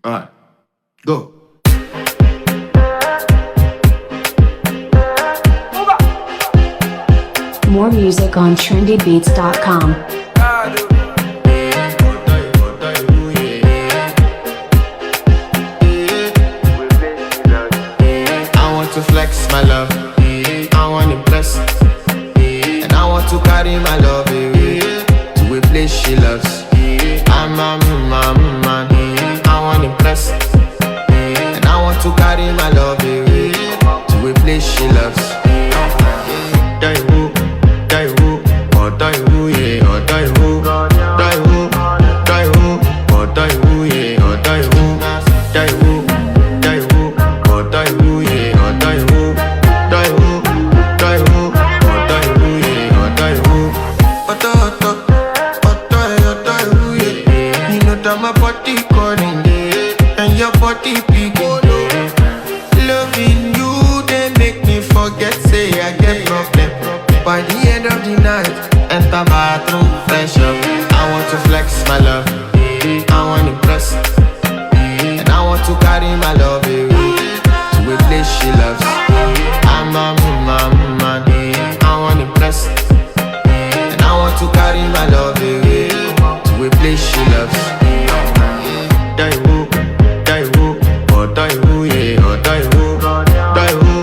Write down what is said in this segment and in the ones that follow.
Alright, go. More music on trendybeats.com. I want to flex my love, I want to impress, and I want to carry my love away to a place she loves. I'm a man, I want to impress, and I want to carry my love away to a place she loves. Die who, or die who, yeah, or die who, die who, die who, or die who, yeah, or die who, die who, die who, or die who, yeah, or die who, die who, die who, or die who, yeah, or die who. Oto, yeah. You know that my body calling, and your body picking. Loving you, they make me forget, say I get problem. By the end of the night, enter bathroom, fresh up. I want to flex my love, I want to impress, and I want to carry my love away to a place she loves. I'm a man, I want to impress, and I want to carry my love away to a place she loves. Die who, or die who, yeah, or die who, die who,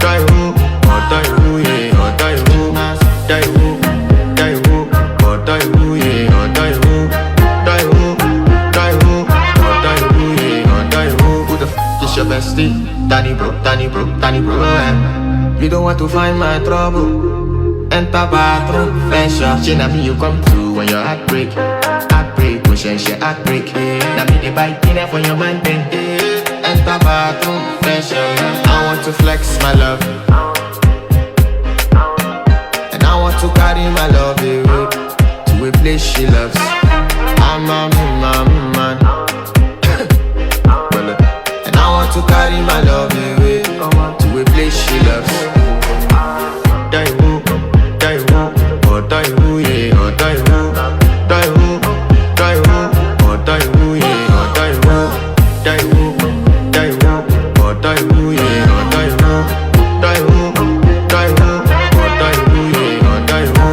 die who, or die who, yeah, or die who, die who, or die who, yeah, or die who, die who, or die who, yeah, or die who. Who the f is your bestie? Danny bro, You don't want to find my trouble. Enter bathroom, fresh up. She na me you come to when your heartbreak, oh she heartbreak. Na me the bite dinner for your man then. Enter bathroom, fresh up. I want to flex my love, and I want to carry my love away to a place she loves. I'm a man, and I want to carry my love away to a place she loves. Die who, or die who, yeah, or die who, die who, or die who, yeah, or die who, die who, or die who, yeah, or die who, die who, or die who, yeah, or die who.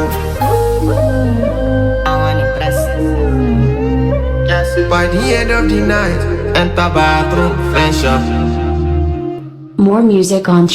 I want to impress. Yes. By the end of the night, enter bathroom, fresh up. More music on